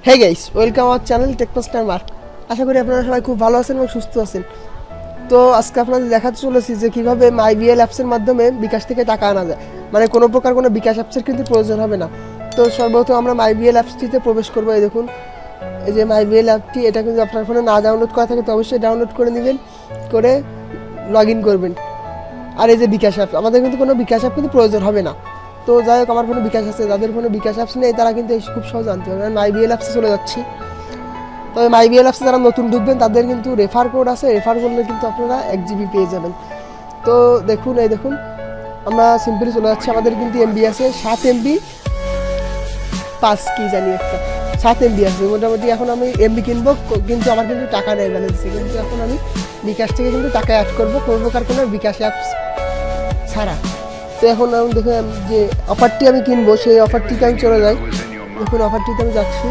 Hey guys, welcome our channel Technostar Mark. আশা করি আপনারা সবাই খুব ভালো আছেন এবং সুস্থ আছেন। তো আজকে আপনাদের দেখাতে চলেছি যে কীভাবে মাইবিএল অ্যাপসের মাধ্যমে বিকাশ থেকে টাকা আনা যায়, মানে কোনো প্রকার কোনো বিকাশ অ্যাপসের কিন্তু প্রয়োজন হবে না। তো সর্বপ্রথম আমরা মাইবিএল অ্যাপসটিতে প্রবেশ করবো। এই দেখুন, এই যে মাইবিএল অ্যাপটি, এটা কিন্তু আপনার ফোনে না ডাউনলোড করা থাকে তো অবশ্যই ডাউনলোড করে নেবেন, করে লগ ইন করবেন। আর এই যে বিকাশ অ্যাপ, আমাদের কিন্তু কোনো বিকাশ অ্যাপ কিন্তু প্রয়োজন হবে না। তো যাই হোক, আমার ফোনে বিকাশ আছে, যাদের ফোনে বিকাশ অ্যাপস নেই তারা কিন্তু খুব সহজ জানতে পারবে। আমি মাইবিএল অ্যাপসে চলে যাচ্ছি। তবে মাইবিএল অ্যাপসে যারা নতুন ঢুকবেন তাদের কিন্তু রেফার কোড আছে, রেফার করলে কিন্তু আপনারা 1 GB পেয়ে যাবেন। তো দেখুন, এই দেখুন, আমরা সিম্পলি চলে যাচ্ছি। আমাদের কিন্তু এমবি আছে 7 MB, 5 কি জানি একটা 7 MB আছে মোটামুটি। এখন আমি এমবি কিনবো, কিন্তু আমার কিন্তু টাকা নেই ব্যালেন্সে, কিন্তু এখন আমি বিকাশ থেকে কিন্তু টাকা অ্যাড করবো কোনো প্রকার কোনো বিকাশ অ্যাপস ছাড়া। তো এখন আমি দেখুন যে অফারটি আমি কিনবো, সেই অফারটিতে আমি চলে যাই। দেখুন, অফারটিতে আমি যাচ্ছি।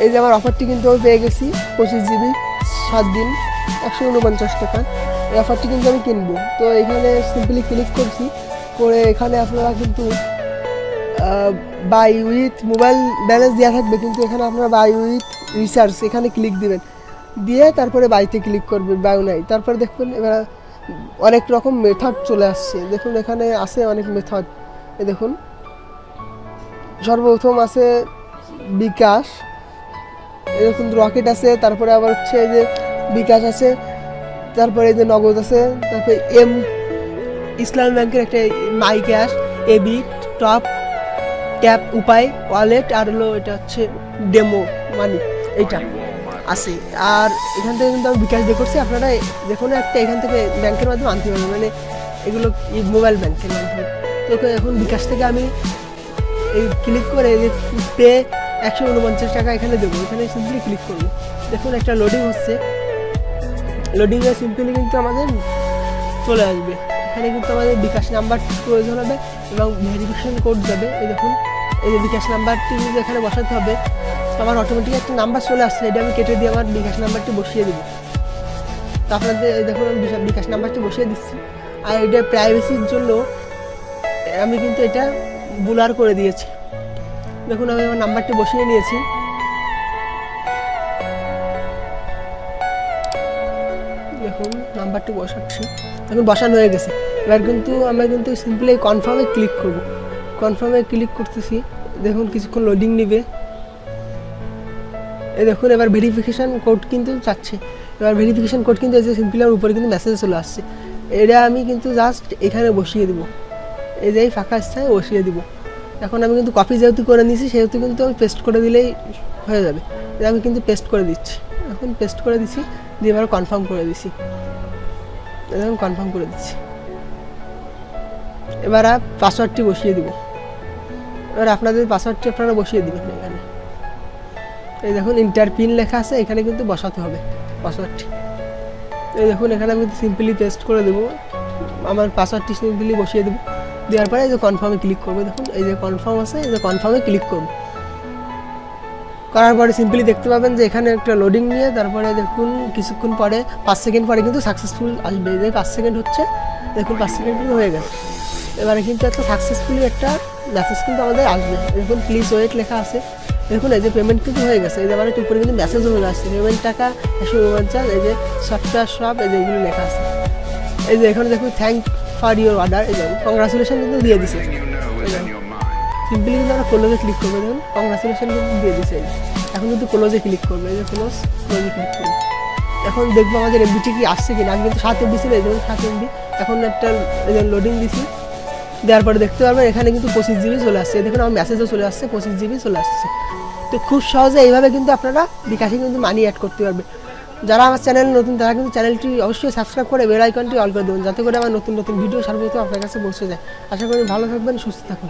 এই যে আমার অফারটি কিন্তু আমি পেয়ে গেছি 25 GB 7 দিন 149 টাকা। এই অফারটি কিন্তু আমি কিনবো। তো এখানে সিম্পলি ক্লিক করছি, করে এখানে আপনারা কিন্তু বাই উইথ মোবাইল ব্যালেন্স দেওয়া থাকবে, কিন্তু এখানে আপনারা বাই উইথ রিচার্জ এখানে ক্লিক দিবেন, দিয়ে তারপরে বাইতে ক্লিক করবেন, বাই নাই। তারপরে দেখবেন এবার অনেক রকম মেথড চলে আসছে। দেখুন, এখানে আছে অনেক মেথড। এই দেখুন, সর্বপ্রথম আছে বিকাশ, এরকম রকেট আছে, তারপরে আবার হচ্ছে এই যে বিকাশ আছে, তারপরে এই যে নগদ আছে, তারপরে ইসলামী ব্যাংকের একটা my cash, AB top tap Upay wallet, আর হলো এটা হচ্ছে ডেমো মানি, এইটা আছে। আর এখান থেকে কিন্তু আমি বিকাশ দিয়ে করছি, আপনারা যে কোনো একটা এখান থেকে ব্যাংকের মাধ্যমে আনতে পারবেন, মানে এগুলো মোবাইল ব্যাংকের মাধ্যমে। তো এখন বিকাশ থেকে আমি এই ক্লিক করে যে পে 149 টাকা এখানে দেবো, এখানে সিম্পলি ক্লিক করবো। দেখুন, একটা লোডিং হচ্ছে, লোডিংয়ে সিম্পলি কিন্তু আমাদের চলে আসবে। এখানে কিন্তু আমাদের বিকাশ নাম্বার প্রয়োজন হবে এবং ভেরিফিকেশন কোড যাবে। এই দেখুন, এই যে বিকাশ নাম্বারটি কিন্তু এখানে বসাতে হবে। আমার অটোমেটিক একটা নাম্বার চলে আসছে, এটা আমি কেটে দিয়ে আমার বিকাশ নাম্বারটি বসিয়ে দেবো। তো আপনাদের দেখুন, আমি বিকাশ নাম্বারটি বসিয়ে দিচ্ছি। আর এটা প্রাইভেসির জন্য আমি কিন্তু এটা ব্লার করে দিয়েছি। দেখুন, আমি আমার নাম্বারটি বসিয়ে নিয়েছি। দেখুন, নাম্বারটি বসাচ্ছি, এখন বসানো হয়ে গেছে। এবার কিন্তু আমরা কিন্তু সিম্পলি কনফার্মে ক্লিক করব। কনফার্মে ক্লিক করতেছি, দেখুন কিছুক্ষণ লোডিং নেবে। এই দেখুন, এবার ভেরিফিকেশান কোড কিন্তু চাচ্ছে। এবার ভেরিফিকেশান কোড কিন্তু এই যে সিম্পলি আমার উপরে কিন্তু মেসেজ চলে আসছে। এটা আমি কিন্তু জাস্ট এখানে বসিয়ে দেবো, এই যে ফাঁকা স্থানে বসিয়ে দিব। এখন আমি কিন্তু কপি যেহেতু করে নিয়েছি, সেহেতু কিন্তু আমি পেস্ট করে দিলেই হয়ে যাবে। আমি কিন্তু পেস্ট করে দিচ্ছি, এখন পেস্ট করে দিচ্ছি, দিয়ে এবার কনফার্ম করে দিচ্ছি। এখন কনফার্ম করে দিচ্ছি। এবার পাসওয়ার্ডটি বসিয়ে দিব। এবার আপনাদের পাসওয়ার্ডটি আপনারা বসিয়ে দেবেন এখানে। এই দেখুন, ইন্টার পিন লেখা আছে, এখানে কিন্তু বসাতে হবে পাসওয়ার্ডটি। এই দেখুন, এখানে আমি কিন্তু সিম্পলি পেস্ট করে দেবো, আমার পাসওয়ার্ডটি সিম্পলি বসিয়ে দেবো। দেওয়ার পরে এই যে কনফার্মে ক্লিক করবো। দেখুন, এই যে কনফার্ম আছে, এই যে কনফার্মে ক্লিক করবো। করার পরে সিম্পলি দেখতে পাবেন যে এখানে একটা লোডিং নিয়ে, তারপরে দেখুন কিছুক্ষণ পরে 5 সেকেন্ড পরে কিন্তু সাকসেসফুল আসবে। যে 5 সেকেন্ড হচ্ছে, দেখুন 5 সেকেন্ড কিন্তু হয়ে গেছে। এবারে কিন্তু একটা সাকসেসফুলি একটা মেসেজ কিন্তু আমাদের আসবে। দেখুন, প্লিজ ওয়েট লেখা আছে। দেখুন, এই যে পেমেন্ট কিন্তু হয়ে গেছে। এই যে আমার উপরে কিন্তু মেসেজও চলে আসছে, পেমেন্ট টাকা 149, এই যে সফটওয়্যার সব, এই যে এগুলো লেখা আছে। এই যে এখানে দেখুন থ্যাংক ফর ইউর অর্ডার, এই যে কংগ্রাচুলেশন কিন্তু দিয়ে দিছে। সিম্পলি কিন্তু আমরা ক্লোজে ক্লিক করবো। দেখুন, কংগ্রাচুলেশন কিন্তু দিয়ে দিছে। এখন কিন্তু ক্লোজে ক্লিক করবো, এই যে ক্লোজে ক্লিক করবো। এখন দেখবো আমাদের এমবিটি কি আসছে কিনা। আমি কিন্তু 7 MB ছিল, এই দেখুন 7 MB। এখন একটা লোডিং দিছি, দেওয়ার পরে দেখতে পারবেন এখানে কিন্তু 25 GB চলে আসছে। দেখুন, আমার মেসেজও চলে আসছে, 25 GB চলে আসছে। তো খুব সহজে এইভাবে কিন্তু আপনারা বিকাশে কিন্তু মানি অ্যাড করতে পারবে। যারা আমার চ্যানেল নতুন তারা কিন্তু চ্যানেলটি অবশ্যই সাবস্ক্রাইব করে বেল আইকনটি অল করে দেবেন, যাতে করে আমার নতুন নতুন ভিডিও সর্বপ্রথম আপনার কাছে পৌঁছে যায়। আশা করি ভালো থাকবেন, সুস্থ থাকুন।